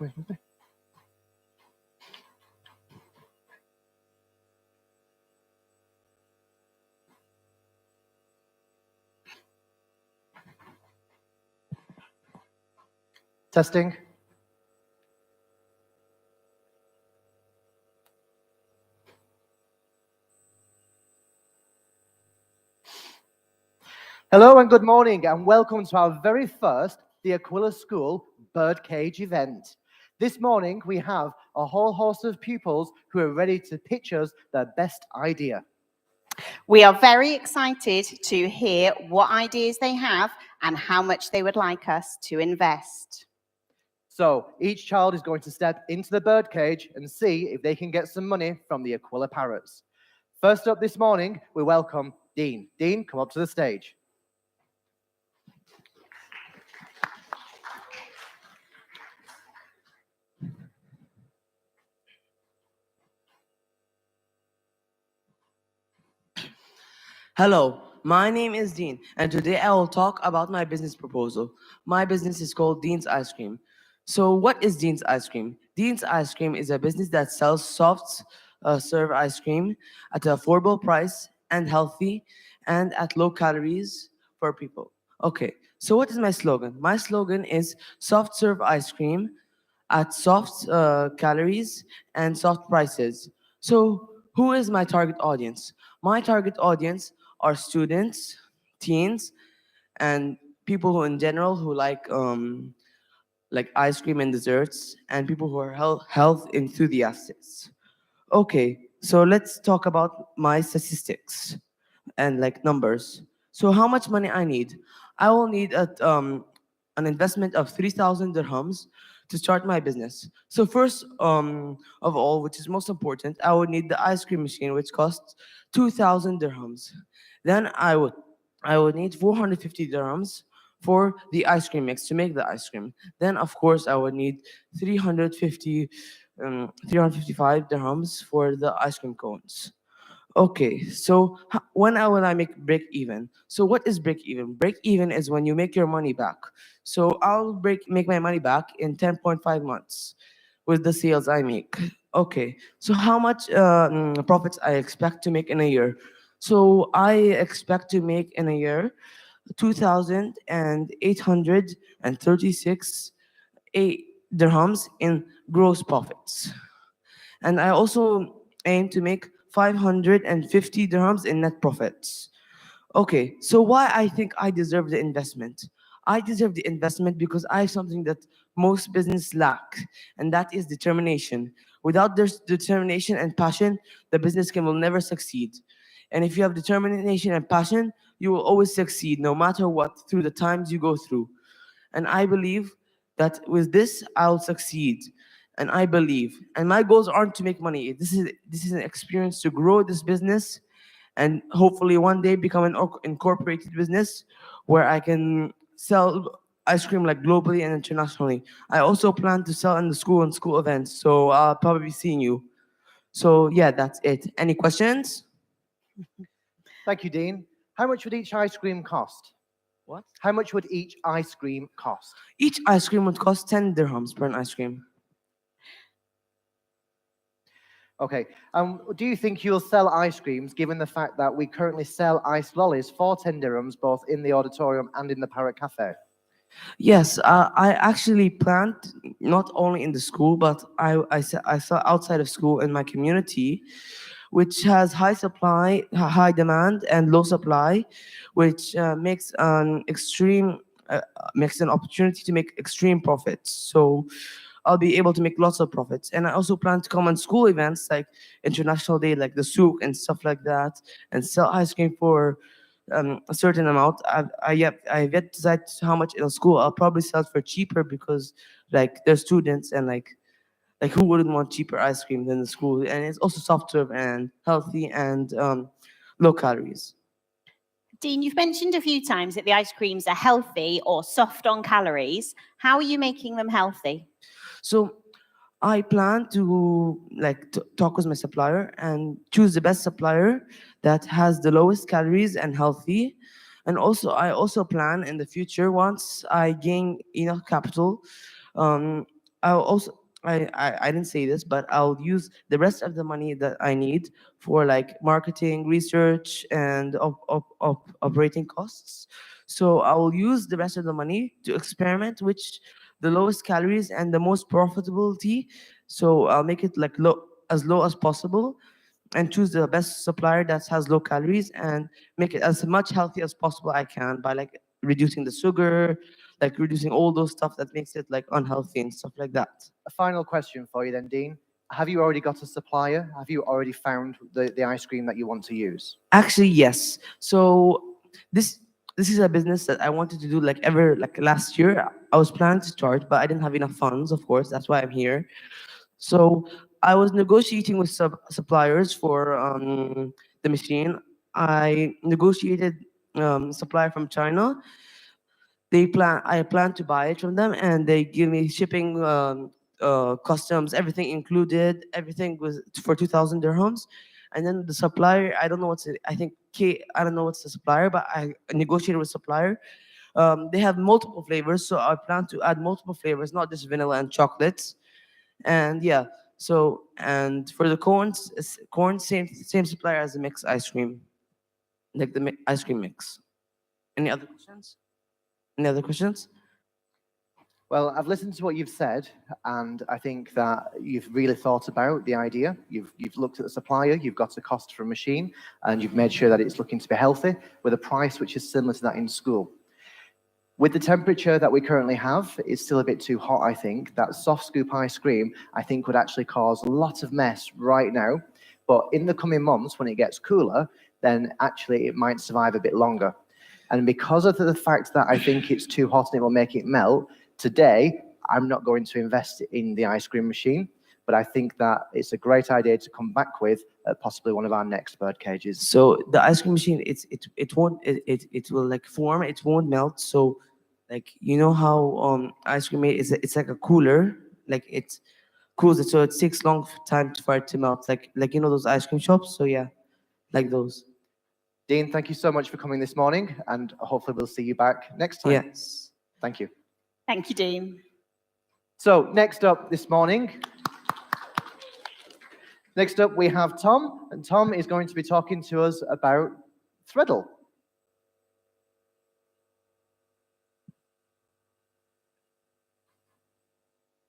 Come here. Testing. Hello and good morning and welcome to our very first the Aquila School Birdcage event. This morning we have a whole host of pupils who are ready to pitch us their best idea. We are very excited to hear what ideas they have and how much they would like us to invest. So each child is going to step into the birdcage and see if they can get some money from the Aquila parrots. First up this morning, we welcome Dean. Dean, come up to the stage. Hello, my name is Dean, and today I will talk about my business proposal. My business is called Dean's Ice Cream. So, what is Dean's Ice Cream? Dean's Ice Cream is a business that sells soft serve ice cream at an affordable price and healthy and at low calories for people. Okay, so what is my slogan? My slogan is soft serve ice cream at soft calories and soft prices. So, who is my target audience? My target audience are students, teens, and people who, in general, who like ice cream and desserts, and people who are health enthusiasts. Okay, so let's talk about my statistics and like numbers. So how much money I need? I will need an investment of 3,000 dirhams to start my business. So first of all, which is most important, I would need the ice cream machine, which costs 2,000 dirhams. Then I would need 450 dirhams for the ice cream mix to make the ice cream. Then of course I would need 355 dirhams for the ice cream cones. Okay, so when will I make break even? So what is break even? Break even is when you make your money back. So I'll make my money back in 10.5 months with the sales I make. Okay, so how much profits I expect to make in a year? So I expect to make in a year 2,836 dirhams in gross profits. And I also aim to make 550 dirhams in net profits. Okay, so why I think I deserve the investment? I deserve the investment because I have something that most business lack, and that is determination. Without this determination and passion, the business will never succeed. And if you have determination and passion, you will always succeed, no matter what, through the times you go through. And I believe that with this, I'll succeed. And I believe. And my goals aren't to make money. This is an experience to grow this business and hopefully one day become an incorporated business where I can sell ice cream like globally and internationally. I also plan to sell in the school and school events, so I'll probably be seeing you. So yeah, that's it. Any questions? Thank you, Dean. How much would each ice cream cost? What? How much would each ice cream cost? Each ice cream would cost 10 dirhams per an ice cream. Okay, do you think you'll sell ice creams given the fact that we currently sell ice lollies for 10 dirhams both in the auditorium and in the Parrot Cafe? Yes, I actually planned not only in the school, but I saw outside of school in my community, which has high supply, high demand, and low supply, which makes an opportunity to make extreme profits. So I'll be able to make lots of profits. And I also plan to come on school events like International Day, like the souk and stuff like that, and sell ice cream for a certain amount. I've yet to decide how much in a school. I'll probably sell it for cheaper because like they're students and like who wouldn't want cheaper ice cream than the school? And it's also soft serve and healthy and low calories. Dean, you've mentioned a few times that the ice creams are healthy or soft on calories. How are you making them healthy? So I plan to talk with my supplier and choose the best supplier that has the lowest calories and healthy. And also, I also plan in the future once I gain enough capital, um, I'll also I didn't say this, but I'll use the rest of the money that I need for like marketing, research, and operating costs. So I will use the rest of the money to experiment which the lowest calories and the most profitability. So I'll make it like low as possible, and choose the best supplier that has low calories, and make it as much healthy as possible I can by like reducing the sugar, like reducing all those stuff that makes it like unhealthy and stuff like that. A final question for you then, Dean. Have you already got a supplier? Have you already found the ice cream that you want to use? Actually, yes. So this is a business that I wanted to do like last year. I was planning to start, but I didn't have enough funds, of course. That's why I'm here. So I was negotiating with suppliers for the machine. I negotiated supplier from China. I plan to buy it from them, and they give me shipping, customs, everything included. Everything was for 2,000 dirhams. And then the supplier, I don't know what's it. I think I don't know what's the supplier, but I negotiated with supplier. They have multiple flavors, so I plan to add multiple flavors, not just vanilla and chocolates. And yeah, so and for the corns, corn, same supplier as the mixed ice cream, like the ice cream mix. Any other questions? Any other questions? Well, I've listened to what you've said, and I think that you've really thought about the idea. You've looked at the supplier, you've got a cost for a machine, and you've made sure that it's looking to be healthy with a price which is similar to that in school. With the temperature that we currently have, it's still a bit too hot, I think. That soft scoop ice cream, I think, would actually cause a lot of mess right now. But in the coming months, when it gets cooler, then actually it might survive a bit longer. And because of the fact that I think it's too hot and it will make it melt, today, I'm not going to invest in the ice cream machine, but I think that it's a great idea to come back with at possibly one of our next bird cages. So the ice cream machine, it will like form, it won't melt. So like you know how ice cream is, it's like a cooler, like it cools it, so it takes long time for it to melt, like you know those ice cream shops. So yeah, like those. Dean, thank you so much for coming this morning, and hopefully we'll see you back next time. Yes. Thank you. Thank you, Dean. So next up this morning, we have Tom, and Tom is going to be talking to us about Threadle.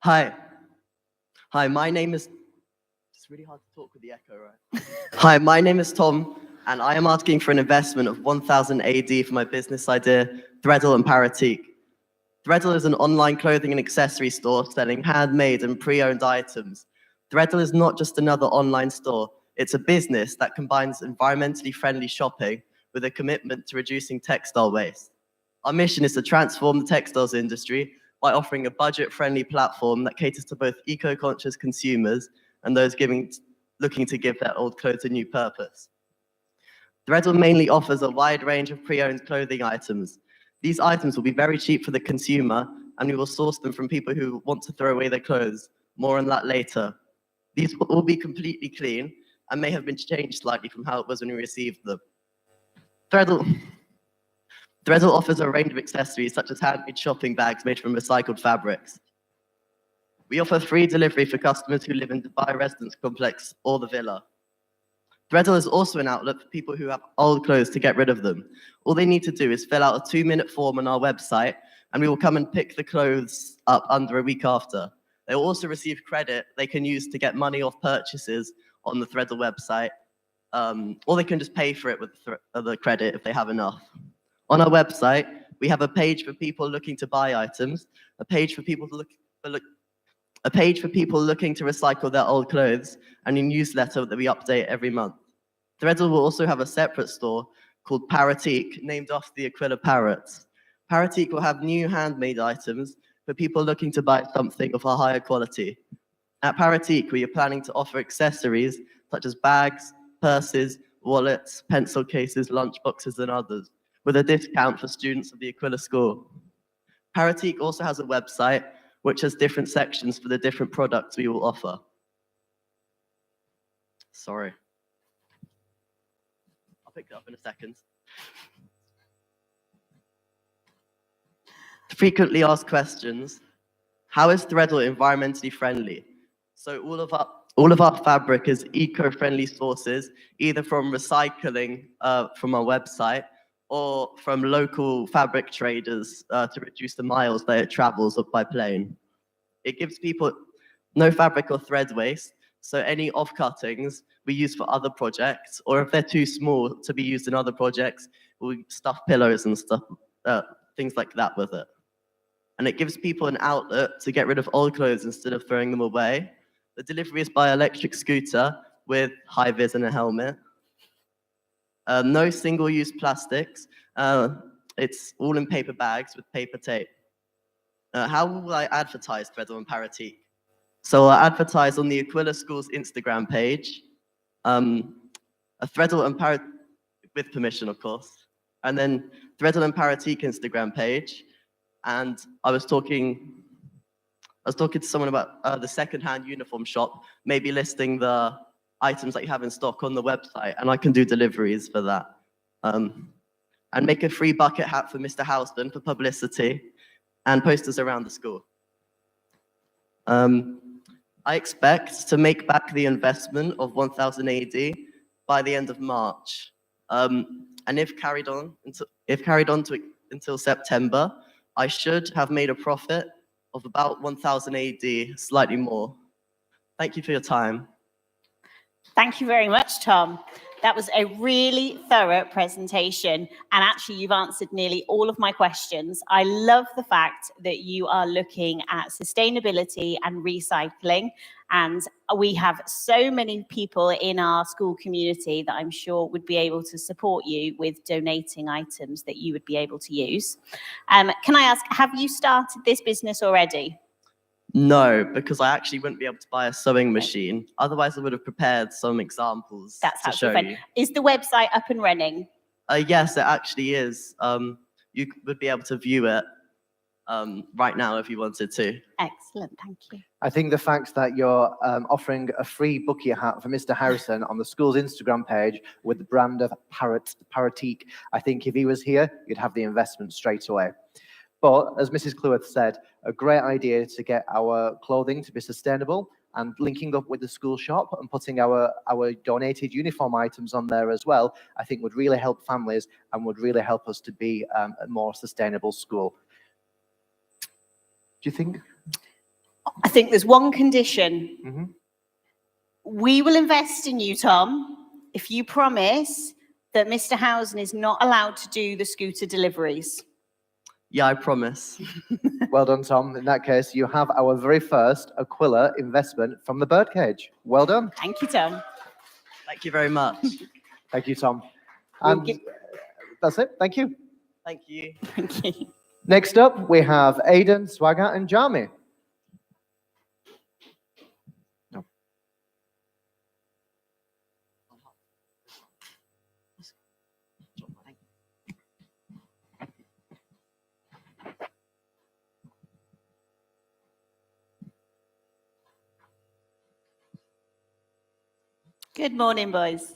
Hi. Hi, my name is... It's really hard to talk with the echo, right? Hi, my name is Tom, and I am asking for an investment of 1,000 AD for my business idea, Threadle and Paratique. Threadle is an online clothing and accessory store selling handmade and pre-owned items. Threadle is not just another online store. It's a business that combines environmentally friendly shopping with a commitment to reducing textile waste. Our mission is to transform the textiles industry by offering a budget-friendly platform that caters to both eco-conscious consumers and those looking to give their old clothes a new purpose. Threadle mainly offers a wide range of pre-owned clothing items. These items will be very cheap for the consumer, and we will source them from people who want to throw away their clothes. More on that later. These will all be completely clean and may have been changed slightly from how it was when we received them. Threadle offers a range of accessories such as handmade shopping bags made from recycled fabrics. We offer free delivery for customers who live in Dubai Residence Complex or the Villa. Threadle is also an outlet for people who have old clothes to get rid of them. All they need to do is fill out a 2-minute form on our website, and we will come and pick the clothes up under a week after. They will also receive credit they can use to get money off purchases on the Threadle website, or they can just pay for it with the credit if they have enough. On our website, we have a page for people looking to buy items, a page for people looking to recycle their old clothes, and a newsletter that we update every month. Threadle will also have a separate store called Paratique, named after the Aquila parrots. Paratique will have new handmade items for people looking to buy something of a higher quality. At Paratique, we are planning to offer accessories such as bags, purses, wallets, pencil cases, lunch boxes, and others, with a discount for students of the Aquila school. Paratique also has a website which has different sections for the different products we will offer. Sorry. I'll pick it up in a second. Frequently asked questions. How is Threadle environmentally friendly? So all of our fabric is eco-friendly sources, either from recycling from our website or from local fabric traders to reduce the miles that it travels by plane. It gives people no fabric or thread waste, so any off-cuttings we use for other projects, or if they're too small to be used in other projects, we stuff pillows and stuff, things like that with it. And it gives people an outlet to get rid of old clothes instead of throwing them away. The delivery is by electric scooter with high vis and a helmet. No single-use plastics. It's all in paper bags with paper tape. How will I advertise Threadle and Paratique? So I'll advertise on the Aquila School's Instagram page, a Threadle and Paratique, with permission, of course, and then Threadle and Paratique Instagram page. And I was talking to someone about the second-hand uniform shop, maybe listing the items that you have in stock on the website, and I can do deliveries for that. And make a free bucket hat for Mr. Houston for publicity, and posters around the school. I expect to make back the investment of 1,000 AD by the end of March. And if carried on until September, I should have made a profit of about 1,000 AD, slightly more. Thank you for your time. Thank you very much, Tom. That was a really thorough presentation. And actually, you've answered nearly all of my questions. I love the fact that you are looking at sustainability and recycling. And we have so many people in our school community that I'm sure would be able to support you with donating items that you would be able to use. Can I ask, have you started this business already? No, because I actually wouldn't be able to buy a sewing machine. Otherwise, I would have prepared some examples to show you. Is the website up and running? Yes, it actually is. You would be able to view it right now if you wanted to. Excellent, thank you. I think the fact that you're offering a free bucket hat for Mr. Harrison on the school's Instagram page with the brand of Paratique, I think if he was here, you'd have the investment straight away. But as Mrs. Cleworth said, a great idea to get our clothing to be sustainable, and linking up with the school shop and putting our donated uniform items on there as well, I think would really help families and would really help us to be a more sustainable school. Do you think? I think there's one condition. Mm-hmm. We will invest in you, Tom, if you promise that Mr. Housen is not allowed to do the scooter deliveries. Yeah, I promise. Well done, Tom. In that case, you have our very first Aquila investment from the birdcage. Well done. Thank you, Tom. Thank you very much. Thank you, Tom. And that's it. Thank you. Thank you. Thank you. Next up, we have Aiden, Swagger, and Jami. No. Good morning, boys.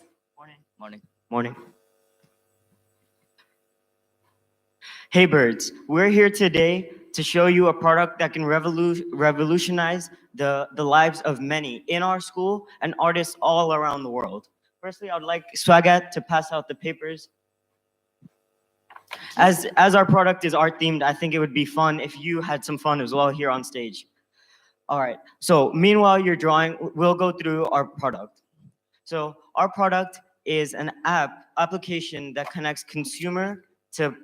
Morning. Hey birds, we're here today to show you a product that can revolutionize the lives of many in our school and artists all around the world. Firstly, I'd like Swagat to pass out the papers. As our product is art themed, I think it would be fun if you had some fun as well here on stage. All right, so meanwhile you're drawing, we'll go through our product. So our product is an application that connects consumer to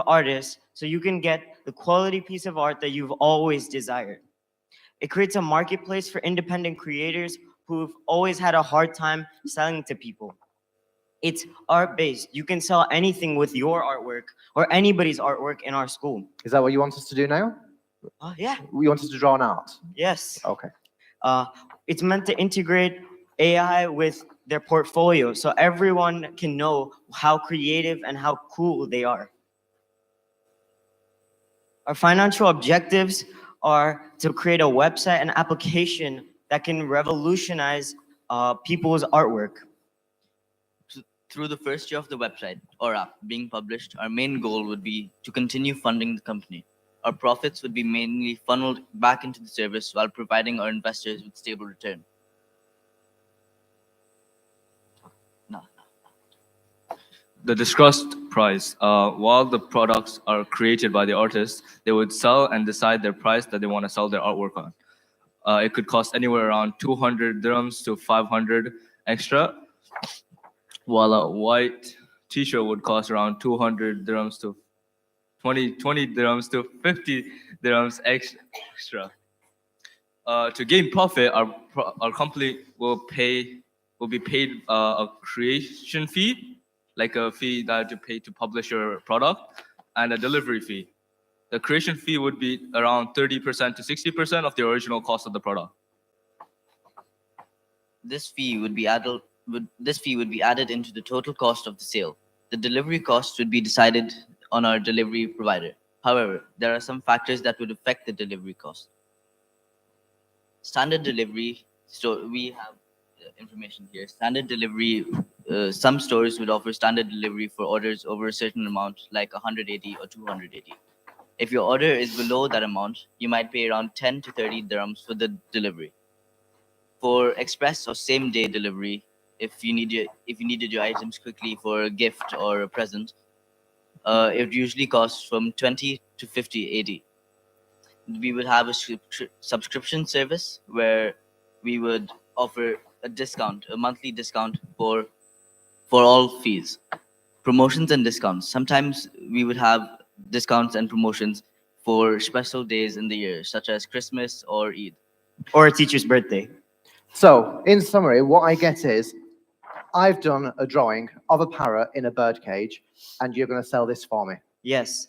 artists, so you can get the quality piece of art that you've always desired. It creates a marketplace for independent creators who've always had a hard time selling to people. It's art-based. You can sell anything with your artwork or anybody's artwork in our school. Is that what you want us to do now? Yeah. You want us to draw an art? Yes. Okay. It's meant to integrate AI with their portfolio so everyone can know how creative and how cool they are. Our financial objectives are to create a website and application that can revolutionize people's artwork. Through the first year of the website or app being published, our main goal would be to continue funding the company. our profits would be mainly funneled back into the service while providing our investors with stable return. No. The discussed price. While the products are created by the artists, they would sell and decide their price that they want to sell their artwork on. It could cost anywhere around 200 dirhams to 500 extra, while a white t-shirt would cost around 200 dirhams to 20 dirhams to 50 dirhams extra. To gain profit, our company will be paid a creation fee, like a fee that you pay to publish your product, and a delivery fee. The creation fee would be around 30% to 60% of the original cost of the product. This fee would be added into the total cost of the sale. The delivery cost would be decided on our delivery provider. However, there are some factors that would affect the delivery cost. Standard delivery, so we have information here. Standard delivery, some stores would offer standard delivery for orders over a certain amount, like 180 or 280. If your order is below that amount, you might pay around 10 to 30 dirhams for the delivery. For express or same-day delivery, if you needed your items quickly for a gift or a present, it usually costs from 20 to 50 AD. We would have a subscription service where we would offer a monthly discount for all fees. Promotions and discounts. Sometimes we would have discounts and promotions for special days in the year, such as Christmas or Eid. Or a teacher's birthday. So, in summary, what I get is I've done a drawing of a parrot in a bird cage, and you're going to sell this for me Yes.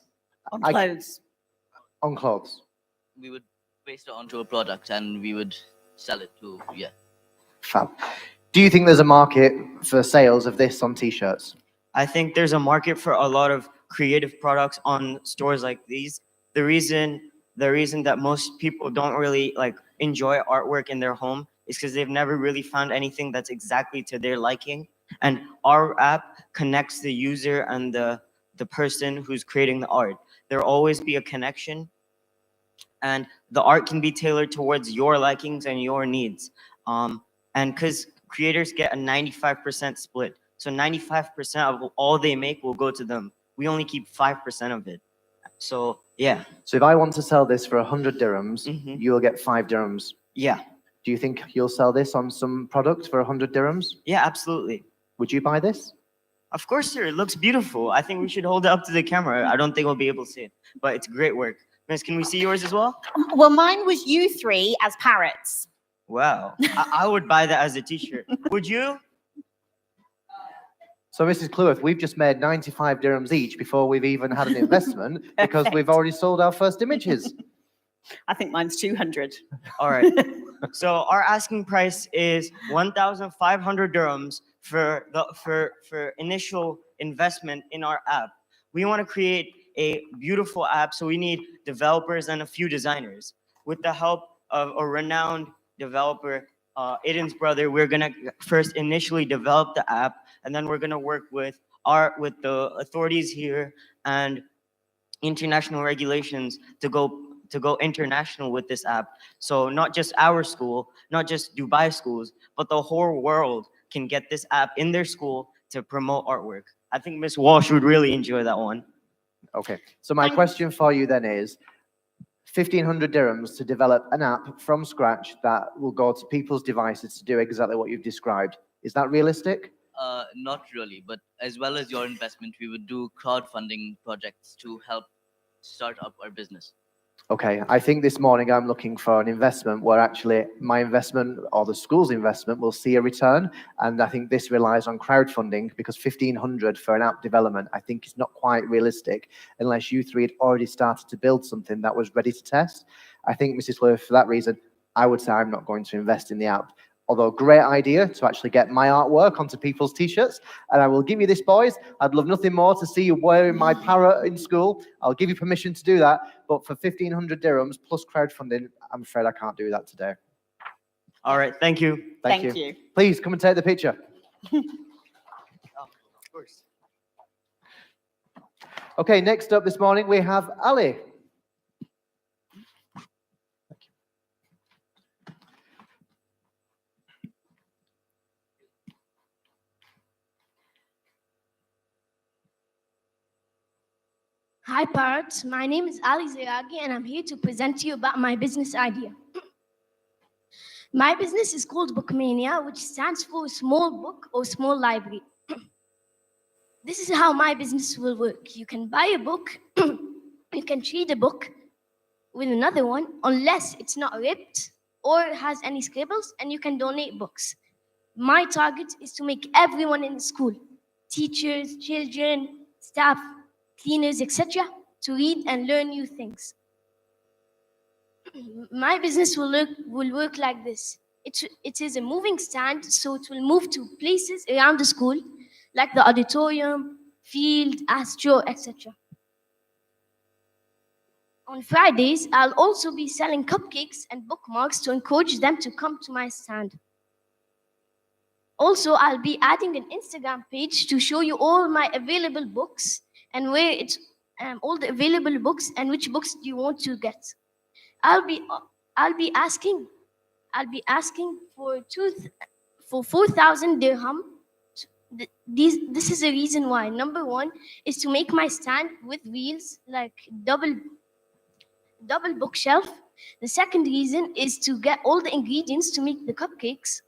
On I- clothes. on clothes. We would paste it onto a product and we would sell it to, yeah. Fab. Do you think there's a market for sales of this on t-shirts? I think there's a market for a lot of creative products on stores like these. The reason that most people don't really enjoy artwork in their home is because they've never really found anything that's exactly to their liking. And our app connects the user and the person who's creating the art. There'll always be a connection, and the art can be tailored towards your likings and your needs. And because creators get a 95% split, so 95% of all they make will go to them. We only keep 5% of it. So yeah. So if I want to sell this for 100 dirhams, Mhm. you'll get 5 dirhams. Yeah. Do you think you'll sell this on some product for 100 dirhams? Yeah, absolutely. Would you buy this? Of course, sir. It looks beautiful. I think we should hold it up to the camera. I don't think we'll be able to see it, but it's great work. Miss, can we see yours as well? Well, mine was you three as parrots. Wow. I would buy that as a t-shirt. Would you? So, Mrs. Cleworth, we've just made 95 dirhams each before we've even had an investment because we've Perfect. already sold our first images. I think mine's 200. All right. So our asking price is 1,500 dirhams for initial investment in our app. We want to create a beautiful app, so we need developers and a few designers. With the help of a renowned developer, Aiden's brother, we're gonna first initially develop the app, and then we're gonna work with the authorities here and international regulations to go international with this app. So not just our school, not just Dubai schools, but the whole world can get this app in their school to promote artwork. I think Miss Walsh would really enjoy that one. Okay. So, my Thank- question for you then is 1,500 dirhams to develop an app from scratch that will go to people's devices to do exactly what you've described. Is that realistic? Not really, but as well as your investment, we would do crowdfunding projects to help start up our business. Okay, I think this morning I'm looking for an investment where actually my investment or the school's investment will see a return. And I think this relies on crowdfunding because 1,500 for an app development, I think is not quite realistic unless you three had already started to build something that was ready to test. I think, Mrs. Lewis, for that reason, I would say I'm not going to invest in the app. Although great idea to actually get my artwork onto people's t-shirts. And I will give you this, boys. I'd love nothing more to see you wearing my parrot in school. I'll give you permission to do that. But for 1,500 dirhams plus crowdfunding, I'm afraid I can't do that today. All right, thank you. Thank you. Please come and take the picture. Of course. Okay, next up this morning, we have Ali. Hi, Parrot. My name is Ali Ziragi, and I'm here to present to you about my business idea. My business is called Bookmania, which stands for small book or small library. This is how my business will work. You can buy a book, you can trade a book with another one, unless it's not ripped or has any scribbles, and you can donate books. My target is to make everyone in the school, teachers, children, staff, cleaners, etc., to read and learn new things. My business will work like this. It is a moving stand, so it will move to places around the school, like the auditorium, field, astro, etc. On Fridays, I'll also be selling cupcakes and bookmarks to encourage them to come to my stand. Also, I'll be adding an Instagram page to show you all my available books and where it's all the available books and which books do you want to get. I'll be asking for 4,000 dirham. This is a reason why. Number one is to make my stand with wheels, like double bookshelf. The second reason is to get all the ingredients to make the cupcakes.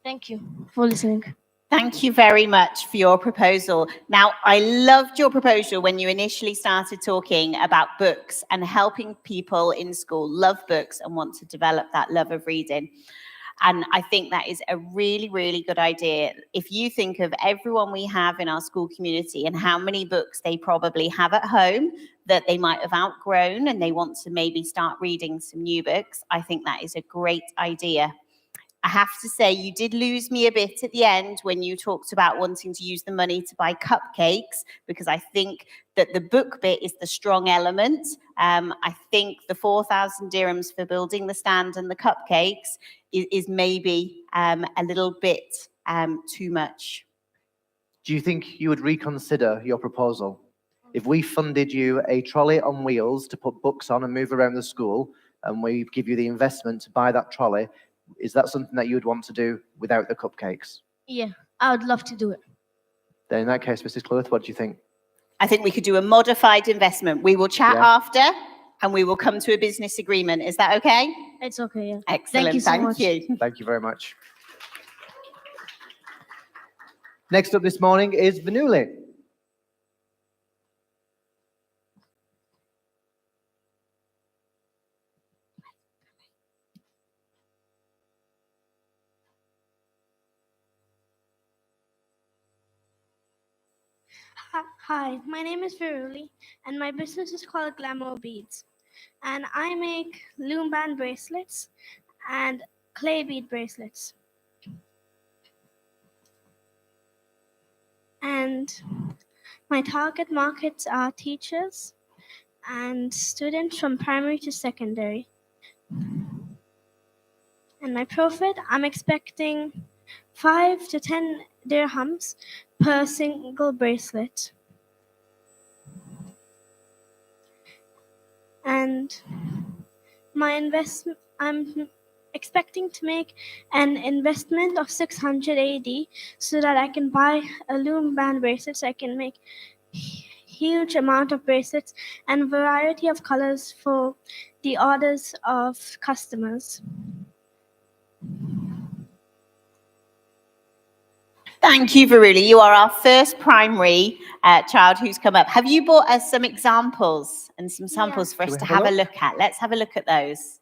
Thank you for listening. Thank you very much for your proposal. Now, I loved your proposal when you initially started talking about books and helping people in school love books and want to develop that love of reading. And I think that is a really, really good idea. If you think of everyone we have in our school community and how many books they probably have at home that they might have outgrown and they want to maybe start reading some new books, I think that is a great idea. I have to say, you did lose me a bit at the end when you talked about wanting to use the money to buy cupcakes, because I think that the book bit is the strong element. I think the 4,000 dirhams for building the stand and the cupcakes is maybe a little bit too much. Do you think you would reconsider your proposal? If we funded you a trolley on wheels to put books on and move around the school, and we give you the investment to buy that trolley, is that something that you would want to do without the cupcakes? Yeah, I would love to do it. Then in that case, Mrs. Cluth, what do you think? I think we could do a modified investment. We will chat after and we will come to a business agreement. Is that okay? It's okay, yeah. Excellent. Thank you so much. Thank you very much. Next up this morning is Vanuli. Hi, my name is Veri, and my business is called Glamour Beads. And I make loom band bracelets and clay bead bracelets. And my target markets are teachers and students from primary to secondary. And my profit, I'm expecting 5 to 10 dirhams per single bracelet. And my investment, I'm expecting to make an investment of 600 AD so that I can buy a loom band bracelet, so I can make huge amount of bracelets and variety of colors for the orders of customers. Thank you, Varuli. You are our first primary child who's come up. Have you brought us some examples and some samples for us to have a look at? Let's have a look at those.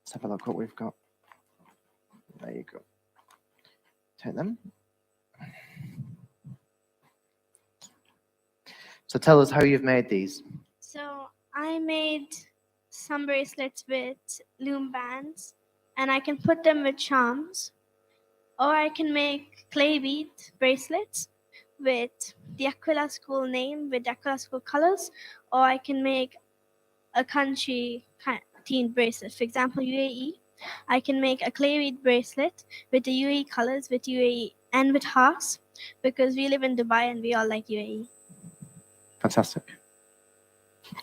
Let's have a look what we've got. There you go. Take them. So tell us how you've made these. So I made some bracelets with loom bands, and I can put them with charms, or I can make clay bead bracelets with the Aquila school name, with the Aquila school colors, or I can make a country themed bracelet. For example, UAE, I can make a clay bead bracelet with the UAE colors, with UAE and with hearts, because we live in Dubai and we all like UAE. Fantastic.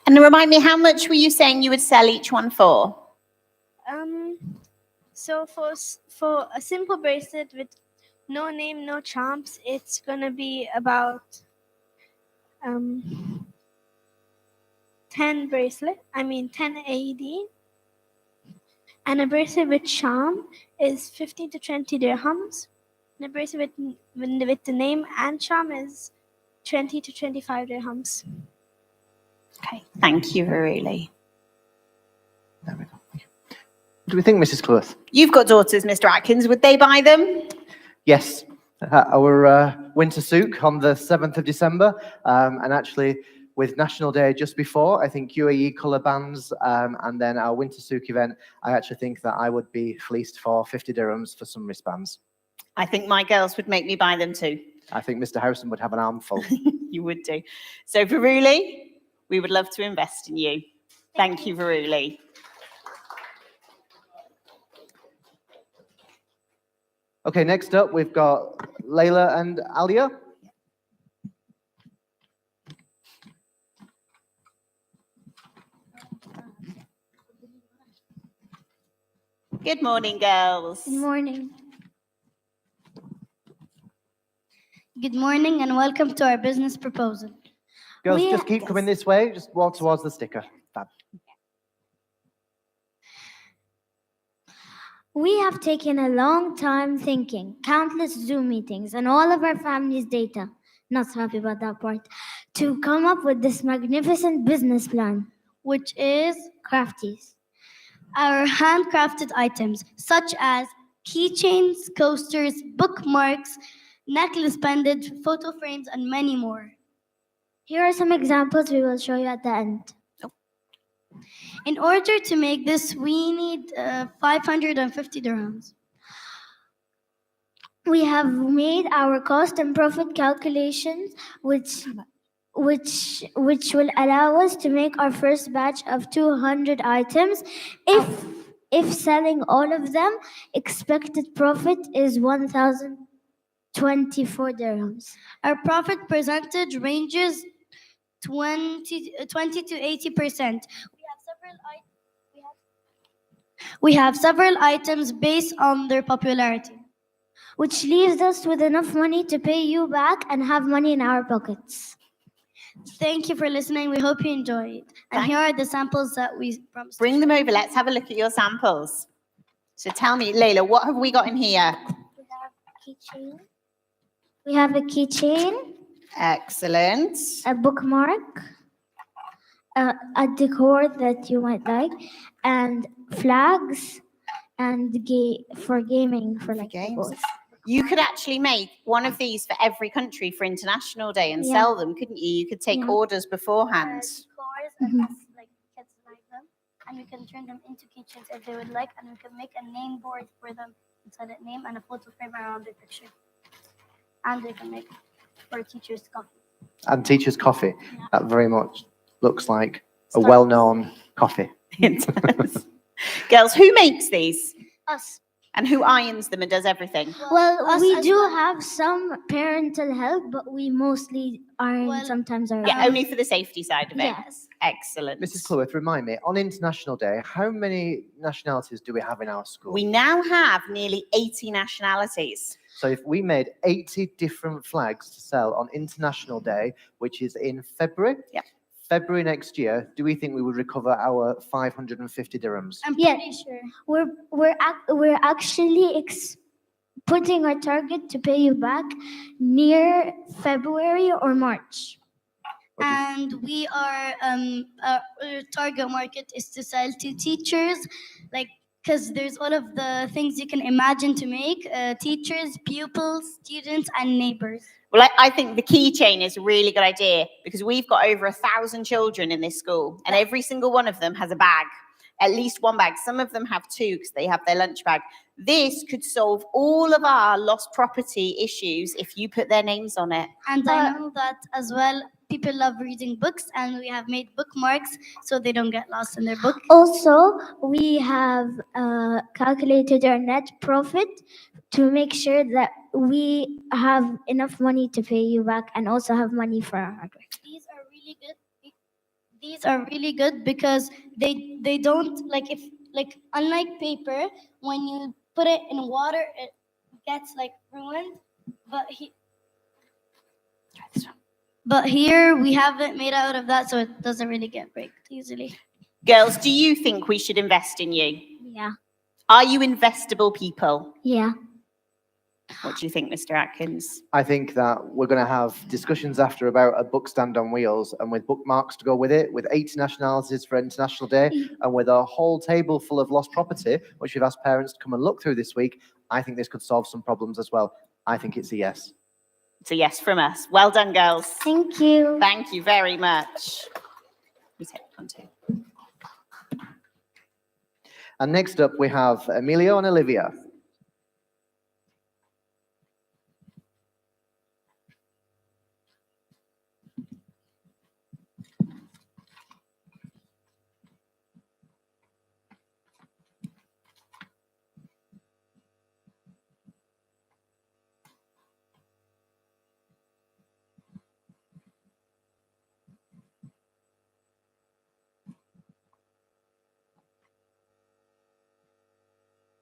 And remind me, how much were you saying you would sell each one for? So for a simple bracelet with no name, no chomps. It's gonna be about 10 10 AED. And a bracelet with charm is 15 to 20 dirhams. And a bracelet with the name and charm is 20 to 25 dirhams. Okay, thank you, Veruli. There we go. What do we think, Mrs. Clough? You've got daughters, Mr. Atkins. Would they buy them? Yes, our winter souk on the 7th of December, and actually with National Day just before, I think UAE colour bands, and then our winter souk event, I actually think that I would be fleeced for 50 dirhams for some wristbands. I think my girls would make me buy them too. I think Mr. Harrison would have an armful. You would do. So, Veruli, we would love to invest in you. Thank you, Veruli. Okay, next up, we've got Leila and Alia. Good morning, girls. Good morning. Good morning and welcome to our business proposal. Girls, just keep coming this way. Just walk towards the sticker. Fab. We have taken a long time thinking, countless Zoom meetings, and all of our family's data. Not so happy about that part. To come up with this magnificent business plan, which is crafties. Our handcrafted items, such as keychains, coasters, bookmarks, necklace pendants, photo frames, and many more. Here are some examples we will show you at the end. In order to make this, we need 550 dirhams. We have made our cost and profit calculations, which will allow us to make our first batch of 200 items. If selling all of them, expected profit is 1,024 dirhams. Our profit percentage ranges 20 to 80%. We have several items based on their popularity, which leaves us with enough money to pay you back and have money in our pockets. Thank you for listening. We hope you enjoyed. And here are the samples that we promised. Bring them over. Let's have a look at your samples. So tell me, Leila, what have we got in here? We have a keychain, Excellent. a bookmark, a decor that you might like, and flags, and for gaming, for like Games. boards. You could actually make one of these for every country for International Day and Yeah. sell them, couldn't you? You could take Yeah. orders beforehand. Mhm. Like kids like them, and we can turn them into keychains if they would like, and we can make a name board for them inside that name and a photo frame around their picture. And they can make for teachers' coffee. And teacher's coffee. Yeah. That very much looks like a Starbucks. well-known coffee. It does. Girls, who makes these? Us. And who irons them and does everything? Well, us we as do well. have some parental help, but we mostly iron Well, sometimes our Yeah, only for the safety side of it. Yes. Excellent. Mrs. Clough, remind me, on International Day, how many nationalities do we have in our school? We now have nearly 80 nationalities. So if we made 80 different flags to sell on International Day, which is in February, Yeah. February next year, do we think we would recover our 550 dirhams? I'm Yeah. pretty sure. We're actually putting our target to pay you back near February or March. And we are our target market is to sell to teachers, like because there's all of the things you can imagine to make teachers, pupils, students, and neighbors. Well, I think the keychain is a really good idea because we've got over 1,000 children in this school and every single one of them has a bag, at least one bag. Some of them have two because they have their lunch bag. This could solve all of our lost property issues if you put their names on it. And I know that as well. People love reading books, and we have made bookmarks so they don't get lost in their book. Also, we have calculated our net profit to make sure that we have enough money to pay you back and also have money for our hardware. These are really good. These are really good because they don't like if like unlike paper, when you put it in water, it gets like ruined, but Try this one. but here we have it made out of that, so it doesn't really get breaked easily. Girls, do you think we should invest in you? Yeah. Are you investable people? Yeah. What do you think, Mr. Atkins? I think that we're going to have discussions after about a book stand on wheels and with bookmarks to go with it, with 80 nationalities for International Day, and with a whole table full of lost property, which we've asked parents to come and look through this week. I think this could solve some problems as well. I think it's a yes. It's a yes from us. Well done, girls. Thank you. Thank you very much. You take one too. And next up, we have Amelia and Olivia.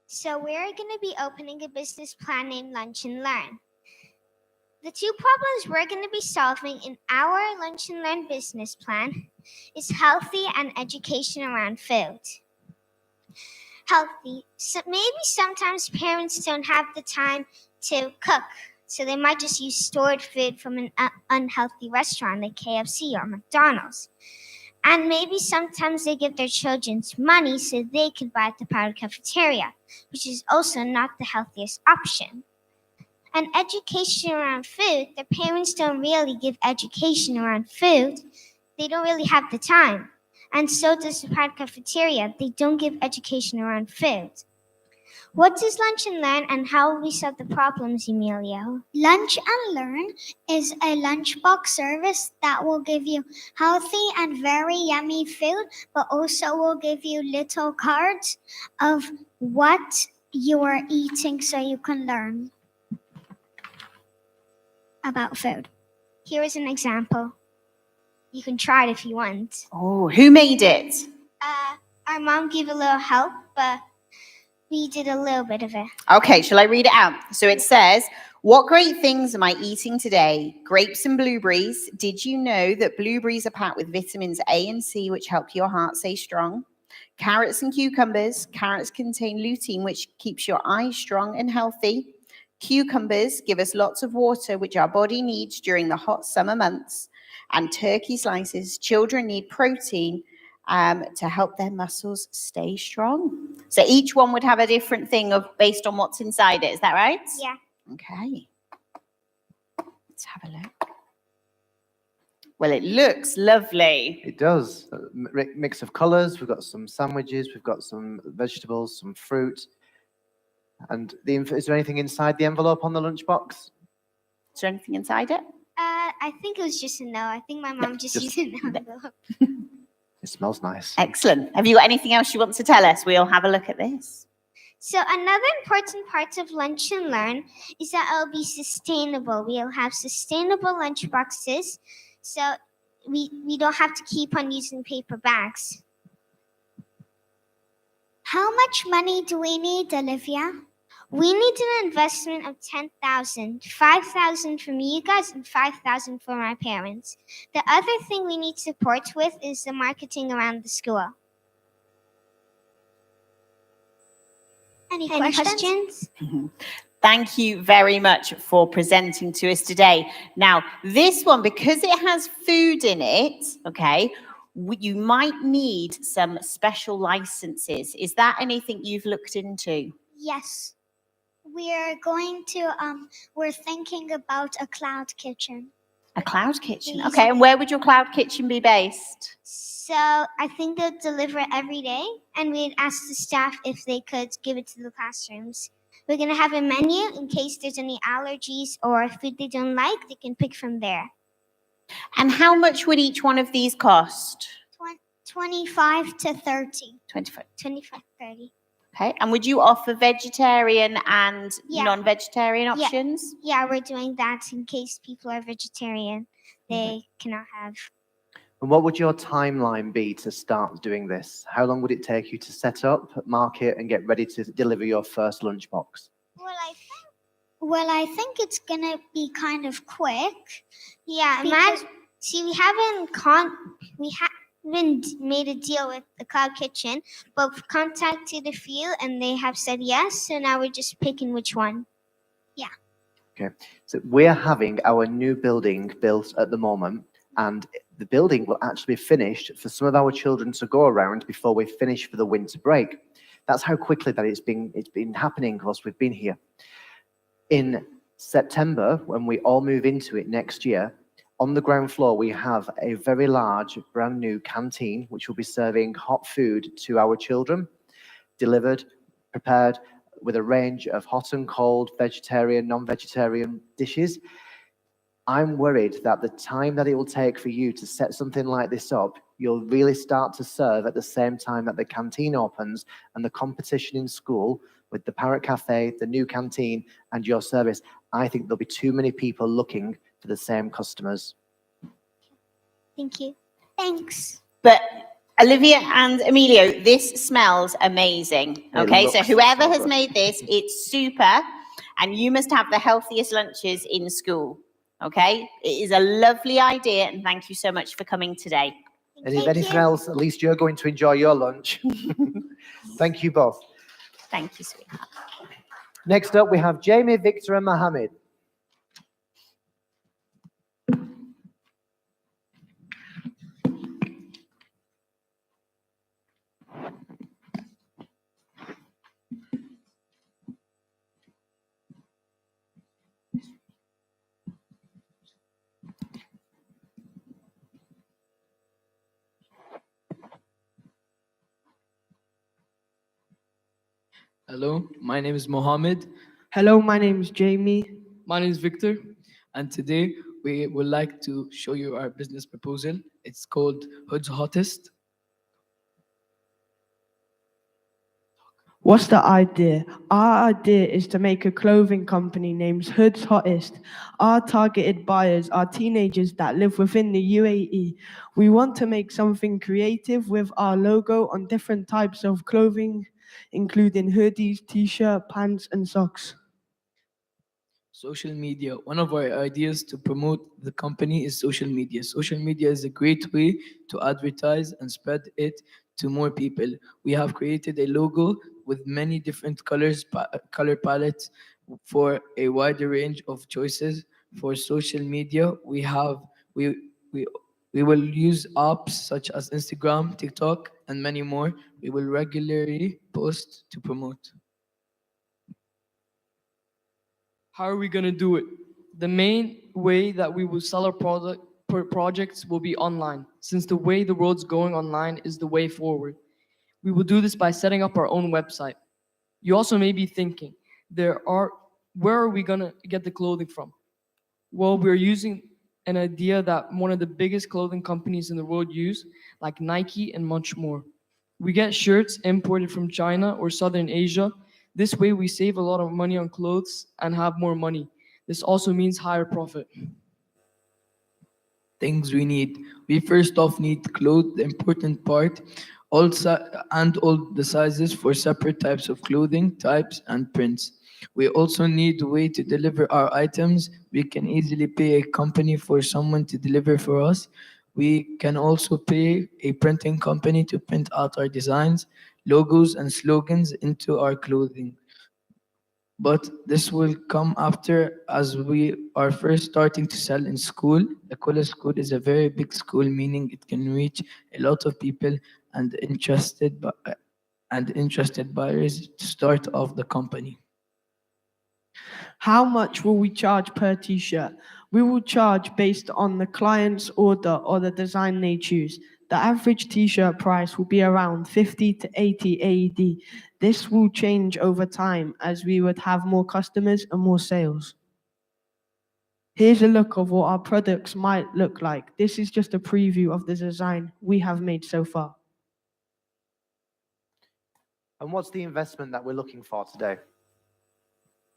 So we're going to be opening a business plan named Lunch and Learn. The two problems we're going to be solving in our Lunch and Learn business plan is healthy and education around food. Healthy. So maybe sometimes parents don't have the time to cook, so they might just use stored food from an unhealthy restaurant like KFC or McDonald's. And maybe sometimes they give their children money so they can buy at the private cafeteria, which is also not the healthiest option. And education around food, the parents don't really give education around food. They don't really have the time. And so does the private cafeteria. They don't give education around food. What is Lunch and Learn and how will we solve the problems, Amelia? Lunch and Learn is a lunchbox service that will give you healthy and very yummy food, but also will give you little cards of what you are eating so you can learn about food. Here is an example. You can try it if you want. Oh, who made it? Our mom gave a little help, but we did a little bit of it. Okay, shall I read it out? So it says, what great things am I eating today? Grapes and blueberries. Did you know that blueberries are packed with vitamins A and C, which help your heart stay strong? Carrots and cucumbers. Carrots contain lutein, which keeps your eyes strong and healthy. Cucumbers give us lots of water, which our body needs during the hot summer months. And turkey slices. Children need protein to help their muscles stay strong. So each one would have a different thing based on what's inside it. Is that right? Yeah. Okay. Let's have a look. Well, it looks lovely. It does. A mix of colours. We've got some sandwiches. We've got some vegetables, some fruit. And is there anything inside the envelope on the lunchbox? Is there anything inside it? I think it was just a no. I think my mom just used an envelope. It smells nice. Excellent. Have you got anything else you want to tell us? We'll have a look at this. So another important part of Lunch and Learn is that it'll be sustainable. We'll have sustainable lunch boxes, so we don't have to keep on using paper bags. How much money do we need, Olivia? We need an investment of 10,000, 5,000 from you guys and 5,000 from our parents. The other thing we need support with is the marketing around the school. Any questions? Thank you very much for presenting to us today. Now, this one, because it has food in it, okay, you might need some special licenses. Is that anything you've looked into? Yes. We're thinking about a cloud kitchen. A cloud kitchen. Okay, and where would your cloud kitchen be based? So I think they'll deliver it every day, and we'd ask the staff if they could give it to the classrooms. We're going to have a menu in case there's any allergies or food they don't like, they can pick from there. And how much would each one of these cost? 25 to 30. 25. 30. Okay, and would you offer vegetarian and Yeah. non-vegetarian options? Yeah, we're doing that in case people are vegetarian. They cannot have. And what would your timeline be to start doing this? How long would it take you to set up, market, and get ready to deliver your first lunchbox? Well, Well, I think it's gonna be kind of quick. Yeah, Because- see, we haven't made a deal with the Cloud Kitchen, but we've contacted a few and they have said yes. So now we're just picking which one. Okay, so we're having our new building built at the moment, and the building will actually be finished for some of our children to go around before we finish for the winter break. That's how quickly that it's been happening whilst we've been here. In September, when we all move into it next year, on the ground floor we have a very large brand new canteen which will be serving hot food to our children, delivered, prepared with a range of hot and cold, vegetarian, non-vegetarian dishes. I'm worried that the time that it will take for you to set something like this up, you'll really start to serve at the same time that the canteen opens, and the competition in school with the Parrot Cafe, the new canteen, and your service, I think there'll be too many people looking for the same customers. Thank you. Thanks. But Olivia and Emilio, this smells amazing. It Okay, so looks whoever so has good. made this, it's super, and you must have the healthiest lunches in school. Okay, it is a lovely idea, and thank you so much for coming today. And if anything else, at least you're going to enjoy your lunch. Thank you both. Thank you, sweetheart. Next up, we have Jamie, Victor, and Mohammed. Hello, my name is Mohammed. Hello, my name is Jamie. My name is Victor. And today we would like to show you our business proposal. It's called Hood's Hottest. What's the idea? Our idea is to make a clothing company named Hood's Hottest. Our targeted buyers are teenagers that live within the UAE. We want to make something creative with our logo on different types of clothing, including hoodies, t-shirt, pants, and socks. Social media. One of our ideas to promote the company is social media. Social media is a great way to advertise and spread it to more people. We have created a logo with many different color palettes for a wider range of choices. For social media, we will use apps such as Instagram, TikTok, and many more. We will regularly post to promote. How are we going to do it? The main way that we will sell our projects will be online, since the way the world's going online is the way forward. We will do this by setting up our own website. You also may be thinking, where are we going to get the clothing from? Well, we're using an idea that one of the biggest clothing companies in the world use, like Nike and much more. We get shirts imported from China or Southern Asia. This way we save a lot of money on clothes and have more money. This also means higher profit. Things we need. We first off need clothes, the important part, and all the sizes for separate types of clothing, types, and prints. We also need a way to deliver our items. We can easily pay a company for someone to deliver for us. We can also pay a printing company to print out our designs, logos, and slogans into our clothing. But this will come after, as we are first starting to sell in school. Aquila School is a very big school, meaning it can reach a lot of people and interested buyers to start off the company. How much will we charge per t-shirt? We will charge based on the client's order or the design they choose. The average t-shirt price will be around 50 to 80 AED. This will change over time as we would have more customers and more sales. Here's a look of what our products might look like. This is just a preview of the design we have made so far. And what's the investment that we're looking for today?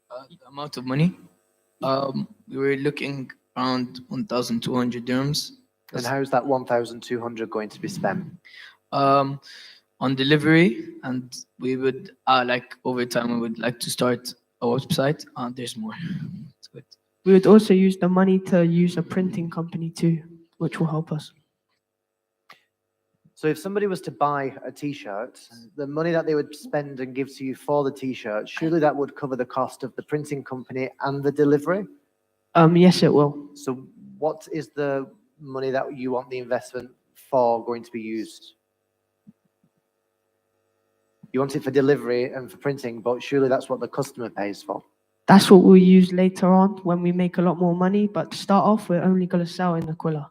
The amount of money, we were looking around 1,200 dirhams. And how's that 1,200 going to be spent? On delivery, and we would over time we would like to start website, and there's more to it. We would also use the money to use a printing company too, which will help us. So if somebody was to buy a t-shirt, the money that they would spend and give to you for the t-shirt, surely that would cover the cost of the printing company and the delivery? Yes, it will. So what is the money that you want the investment for going to be used? You want it for delivery and for printing, but surely that's what the customer pays for. That's what we'll use later on when we make a lot more money. But to start off, we're only going to sell in Aquila.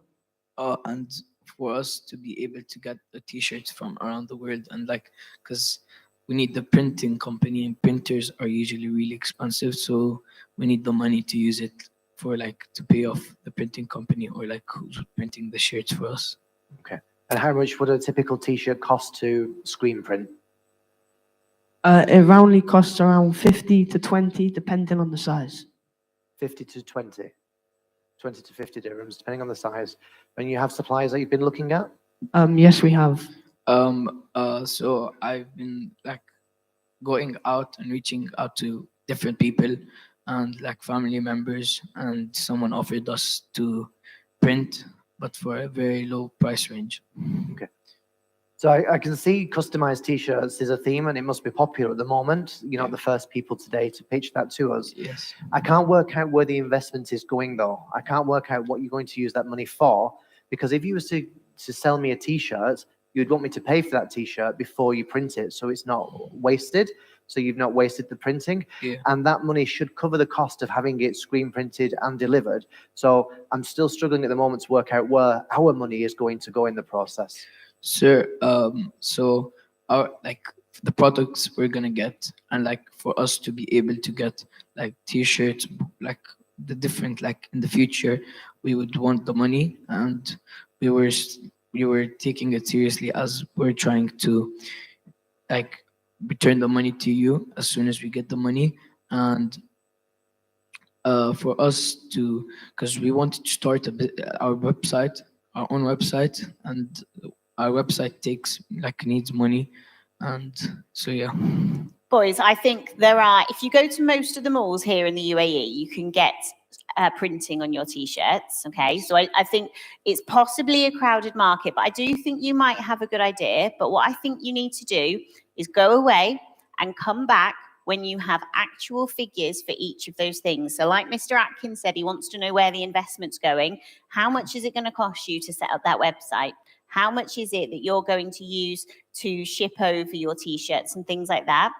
And for us to be able to get the t-shirts from around the world, and like, because we need the printing company, and printers are usually really expensive, so we need the money to use it for like to pay off the printing company or like who's printing the shirts for us. Okay. And how much would a typical t-shirt cost to screen print? It roundly costs around 50 to 20, depending on the size. 50 to 20. 20 to 50 dirhams, depending on the size. And you have suppliers that you've been looking at? Yes, we have. So I've been like going out and reaching out to different people and like family members, and someone offered us to print, but for a very low price range. Okay. So I can see customized t-shirts is a theme, and it must be popular at the moment. You're not the first people today to pitch that to us. Yes. I can't work out where the investment is going though. I can't work out what you're going to use that money for, because if you were to sell me a t-shirt, you'd want me to pay for that t-shirt before you print it, so it's not wasted. So you've not wasted the printing, and that money should cover the cost of having it screen printed and delivered. So I'm still struggling at the moment to work out where our money is going to go in the process. Sir, so our like the products we're gonna get, and like for us to be able to get like t-shirts, like the different, like in the future, we would want the money, and we were taking it seriously as we're trying to like return the money to you as soon as we get the money. And for us to, because we wanted to start our website, our own website, and our website needs money, and so yeah. Boys, I think there are, if you go to most of the malls here in the UAE, you can get printing on your t-shirts, okay? So I think it's possibly a crowded market, but I do think you might have a good idea. But what I think you need to do is go away and come back when you have actual figures for each of those things. So like Mr. Atkins said, he wants to know where the investment's going. How much is it going to cost you to set up that website? How much is it that you're going to use to ship over your t-shirts and things like that?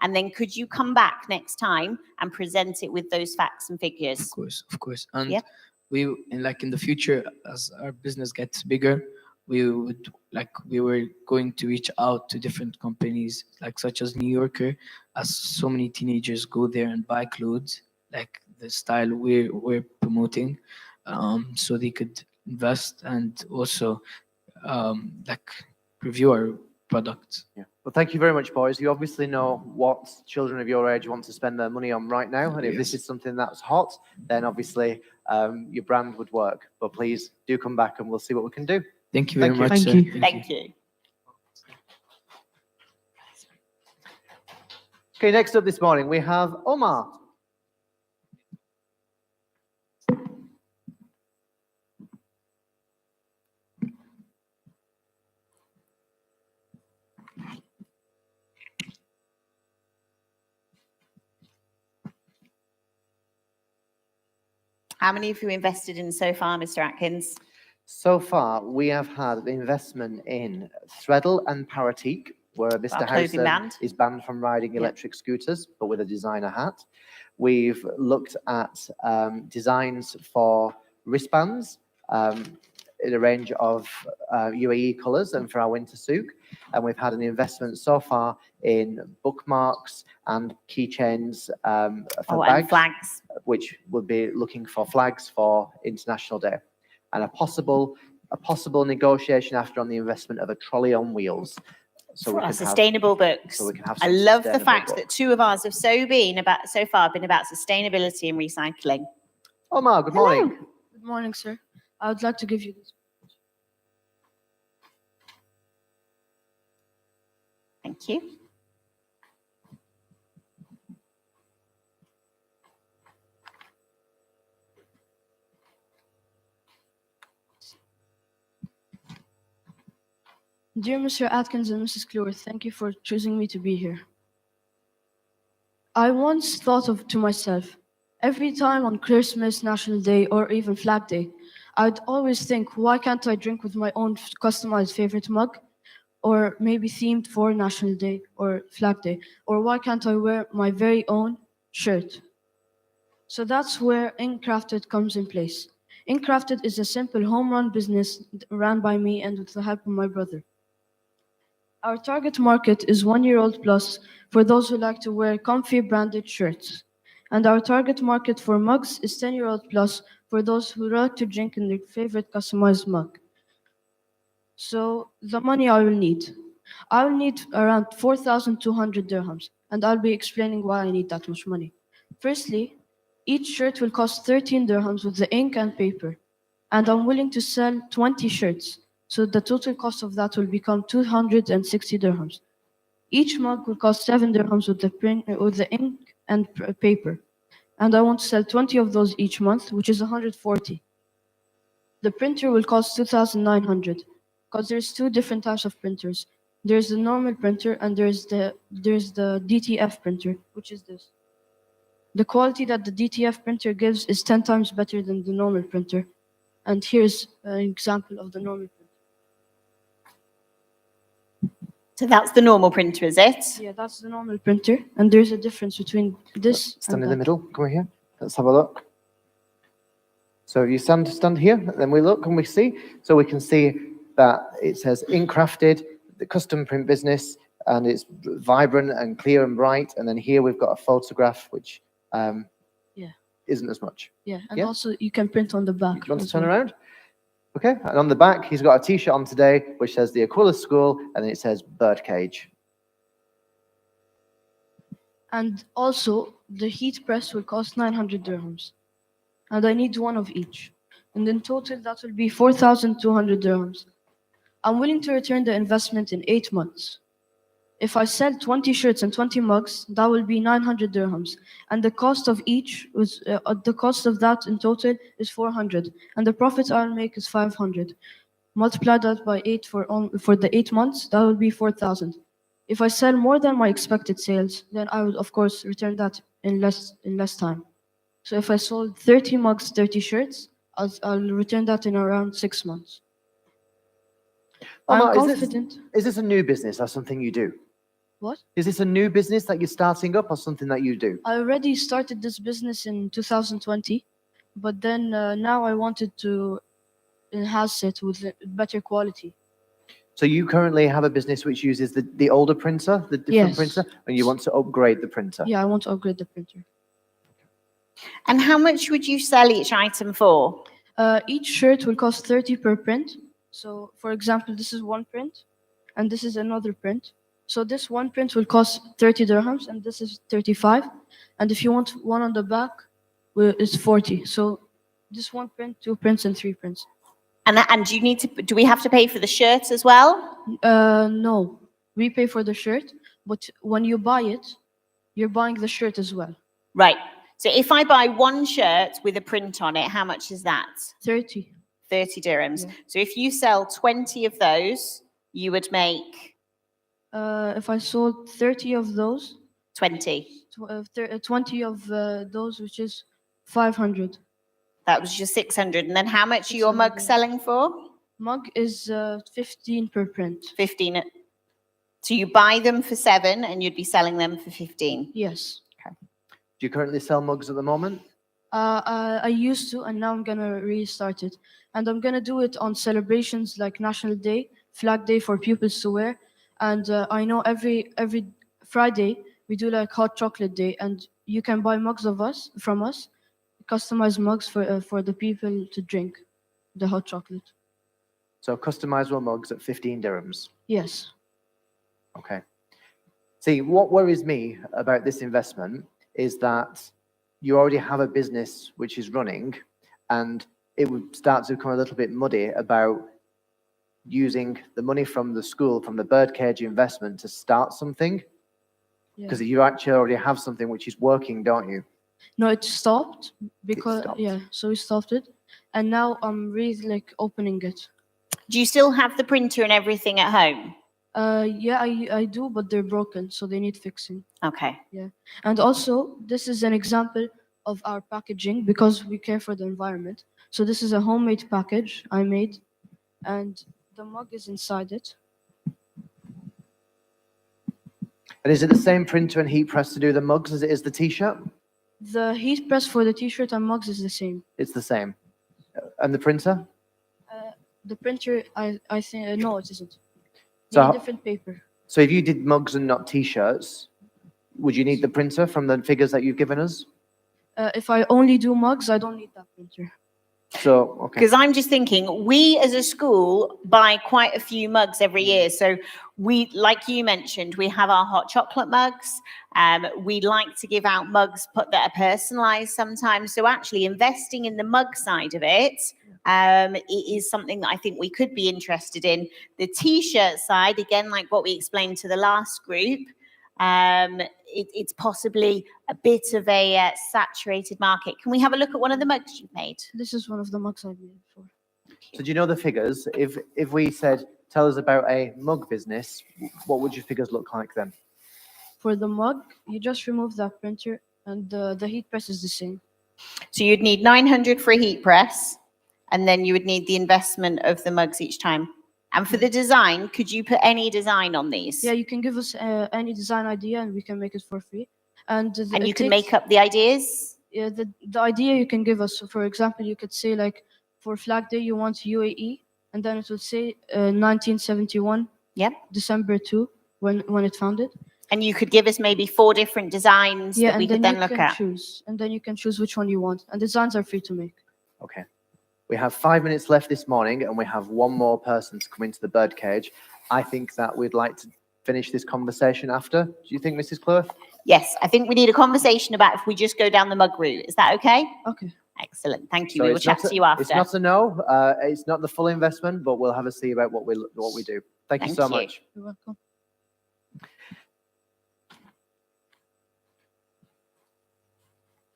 And then could you come back next time and present it with those facts and figures? Of course. And in the future, as our business gets bigger, we were going to reach out to different companies, like such as New Yorker, as so many teenagers go there and buy clothes, like the style we're promoting, so they could invest and also review our products. Yeah. Well, thank you very much, boys. You obviously know what children of your age want to spend their money on right now. And if this is something that's hot, then obviously your brand would work. But please do come back and we'll see what we can do. Thank you very much. Thank you. Thank you. Okay, next up this morning, we have Omar. How many have you invested in so far, Mr. Atkins? So far, we have had an investment in Threadle and Paratique, where Mr. Housen is banned from riding electric scooters, but with a designer hat. We've looked at designs for wristbands in a range of UAE colours and for our winter souk. And we've had an investment so far in bookmarks and keychains for bags, and flags, which would be looking for flags for International Day. And a possible negotiation after on the investment of a trolley on wheels. So for we our can sustainable books. So we can have I some love the sustainable fact books. that two of ours have so far been about sustainability and recycling. Omar, good morning. Good morning, sir. I would like to give you this. Thank you. Dear Mr. Atkins and Mrs. Kluwer, thank you for choosing me to be here. I once thought of to myself, every time on Christmas, National Day, or even Flag Day, I'd always think, why can't I drink with my own customized favorite mug? Or maybe themed for National Day or Flag Day? Or why can't I wear my very own shirt? So that's where Incrafted comes in place. Incrafted is a simple home run business run by me and with the help of my brother. Our target market is 1-year-old plus for those who like to wear comfy branded shirts. And our target market for mugs is 10-year-old plus for those who like to drink in their favorite customized mug. So the money I will need. I will need around 4,200 dirhams, and I'll be explaining why I need that much money. Firstly, each shirt will cost 13 dirhams with the ink and paper, and I'm willing to sell 20 shirts, so the total cost of that will become 260 dirhams. Each mug will cost 7 dirhams with the ink and paper, and I want to sell 20 of those each month, which is 140. The printer will cost 2,900, because there's two different types of printers. There's the normal printer and there's the DTF printer, which is this. The quality that the DTF printer gives is 10 times better than the normal printer. And here's an example of the normal printer. So that's the normal printer, is it? Yeah, that's the normal printer. And there's a difference between this Stand and in that. the middle. Come here. Let's have a look. So you stand here, then we look and we see. So we can see that it says Incrafted, the custom print business, and it's vibrant and clear and bright. And then here we've got a photograph, which Yeah. isn't as much. Yeah, and also you can print on the back. Do you want to as turn well. around? Okay, and on the back, he's got a t-shirt on today, which says the Aquila School, and then it says Birdcage. And also, the heat press will cost 900 dirhams. And I need one of each. And in total, that will be 4,200 dirhams. I'm willing to return the investment in 8 months. If I sell 20 shirts and 20 mugs, that will be 900 dirhams. And the cost of each was the cost of that in total is 400. And the profit I'll make is 500. Multiply that by 8 for the 8 months, that will be 4,000. If I sell more than my expected sales, then I would of course return that in less time. So if I sold 30 mugs, 30 shirts, I'll return that in around 6 months. Omar, I'm confident. Is this a new business or something you do? What? Is this a new business that you're starting up or something that you do? I already started this business in 2020, but then now I wanted to enhance it with better quality. So you currently have a business which uses the older printer, the different Yes. printer, and you want to upgrade the printer. Yeah, I want to upgrade the printer. And how much would you sell each item for? Each shirt will cost 30 per print. So, for example, this is one print, and this is another print. So this one print will cost 30 dirhams, and this is 35. And if you want one on the back, it's 40. So this one print, 2 prints, and 3 prints. And do we have to pay for the shirt as well? No, we pay for the shirt, but when you buy it, you're buying the shirt as well. Right. So if I buy one shirt with a print on it, how much is that? 30. 30 dirhams. So if you sell 20 of those, you would make? If I sold 30 of those. 20. 20 of those, which is 500. That was just 600. And then how much are your mugs selling for? Mug is 15 per print. 15. So you buy them for 7 and you'd be selling them for 15? Yes. Okay. Do you currently sell mugs at the moment? I used to, and now I'm going to restart it. And I'm going to do it on celebrations like National Day, Flag Day for pupils to wear. And I know every Friday we do like hot chocolate day, and you can buy mugs from us, customized mugs for the people to drink the hot chocolate. So customizable mugs at 15 dirhams. Yes. Okay. See, what worries me about this investment is that you already have a business which is running, and it would start to become a little bit muddy about using the money from the school, from the birdcage investment to start something. Because you actually already have something which is working, don't you? No, it stopped because, yeah, so we stopped it. And now I'm really like opening it. Do you still have the printer and everything at home? Yeah, I do, but they're broken, so they need fixing. Okay. Yeah. And also, this is an example of our packaging because we care for the environment. So this is a homemade package I made, and the mug is inside it. And is it the same printer and heat press to do the mugs as it is the t-shirt? The heat press for the t-shirt and mugs is the same. It's the same. And the printer? The printer, I think, no, it isn't. So Need how- different paper. So if you did mugs and not t-shirts, would you need the printer from the figures that you've given us? If I only do mugs, I don't need that printer. So, okay. Because I'm just thinking, we as a school buy quite a few mugs every year. So we, like you mentioned, we have our hot chocolate mugs. We like to give out mugs that are personalized sometimes. So actually investing in the mug side of it, it is something that I think we could be interested in. The t-shirt side, again, like what we explained to the last group, it's possibly a bit of a saturated market. Can we have a look at one of the mugs you've made? This is one of the mugs I've made before. So do you know the figures? If we said, tell us about a mug business, what would your figures look like then? For the mug, you just remove that printer, and the heat press is the same. So you'd need 900 for a heat press, and then you would need the investment of the mugs each time. And for the design, could you put any design on these? Yeah, you can give us any design idea, and we can make it for free. And you can make up the ideas? Yeah, the idea you can give us. So for example, you could say like, for Flag Day, you want UAE, and then it would say 1971. Yep. December 2, when it founded. And you could give us maybe 4 different designs that we could then look at. Choose, and then you can choose which one you want. And designs are free to make. Okay. We have 5 minutes left this morning, and we have one more person to come into the birdcage. I think that we'd like to finish this conversation after. Do you think, Mrs. Clough? Yes, I think we need a conversation about if we just go down the mug route. Is that okay? Okay. Excellent. Thank you. So We will it's not chat to you after. It's not a no. It's not the full investment, but we'll have a see about what we do. Thank you so much. You're welcome.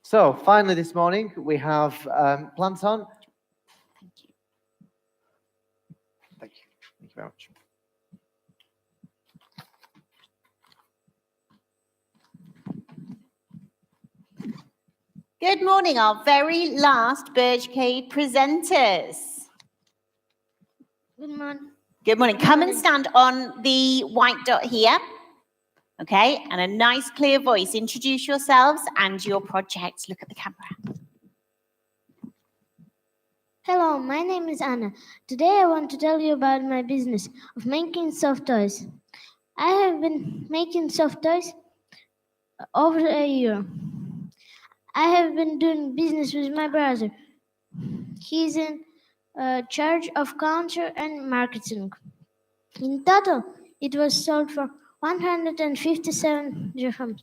So finally this morning, we have plants on. Thank you. Thank you. Thank you very much. Good morning, our very last Birdcade presenters. Good morning. Good morning. Come and stand on the white dot here. Okay, and a nice clear voice. Introduce yourselves and your project. Look at the camera. Hello, my name is Anna. Today I want to tell you about my business of making soft toys. I have been making soft toys over a year. I have been doing business with my brother. He's in charge of counter and marketing. In total, it was sold for 157 dirhams.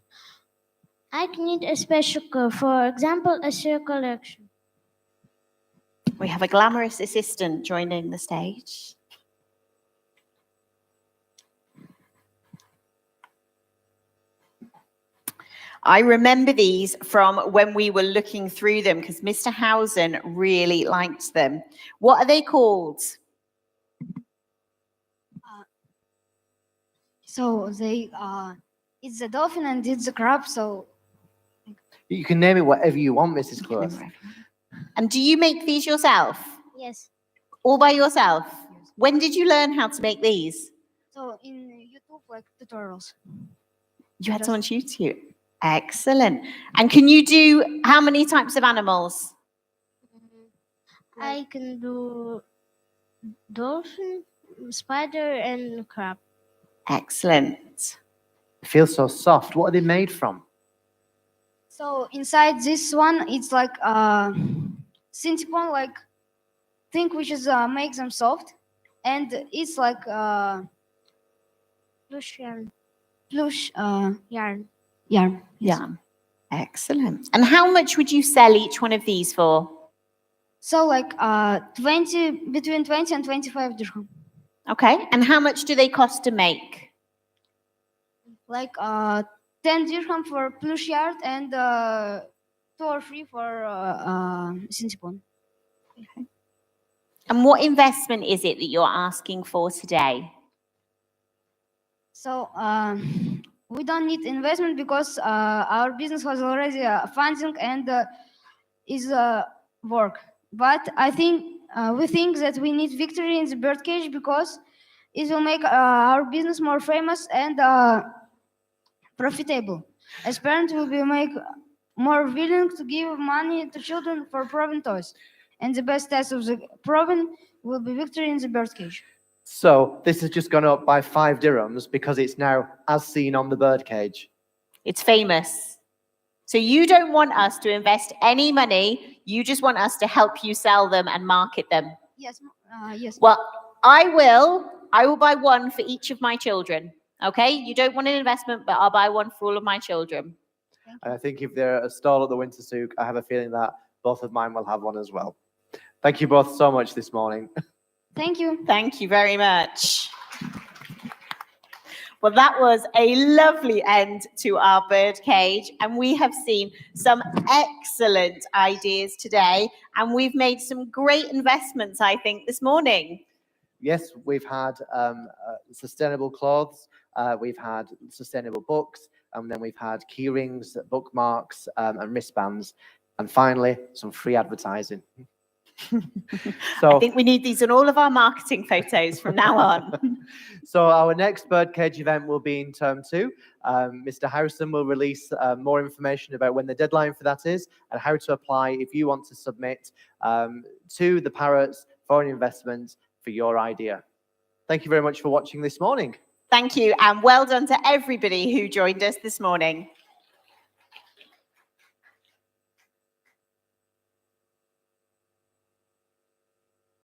I need a special code, for example, a circle collection. We have a glamorous assistant joining the stage. I remember these from when we were looking through them because Mr. Housen really liked them. What are they called? So it's a dolphin and it's a crab. So You can name it whatever you want, Mrs. Clough. And do you make these yourself? Yes. All by yourself? When did you learn how to make these? so in YouTube, like tutorials. You had someone tutor you. Excellent. And can you do how many types of animals? I can do dolphin, spider, and crab. Excellent. It feels so soft. What are they made from? So inside this one, it's like synthepon, like thing which is makes them soft, and it's like Plush yarn. plush Yarn. yarn. Yeah. Excellent. And how much would you sell each one of these for? So like 20 between 20 and 25 dirham. Okay. And how much do they cost to make? Like 10 dirham for plush yarn and 2 or 3 for synthepon. Okay. And what investment is it that you're asking for today? So we don't need investment because our business has already funding and is work. But I think we think that we need victory in the birdcage because it will make our business more famous and profitable. As parents will be more willing to give money to children for proven toys. And the best test of the proven will be victory in the birdcage. So this has just gone up by 5 dirhams because it's now as seen on the birdcage. It's famous. So you don't want us to invest any money. You just want us to help you sell them and market them. Yes. Yes. Well, I will buy one for each of my children. Okay? You don't want an investment, but I'll buy one for all of my children. And I think if they're a stall at the Winter Souk, I have a feeling that both of mine will have one as well. Thank you both so much this morning. Thank you. Thank you very much. Well, that was a lovely end to our bird cage, and we have seen some excellent ideas today, and we've made some great investments, I think, this morning. Yes, we've had sustainable clothes, we've had sustainable books, and then we've had key rings, bookmarks, and wristbands, and finally, some free advertising. I think we need these in all of our marketing photos from now on. So our next birdcage event will be in term 2. Mr. Harrison will release more information about when the deadline for that is and how to apply if you want to submit to the Parrots for an investment for your idea. Thank you very much for watching this morning. Thank you, and well done to everybody who joined us this morning.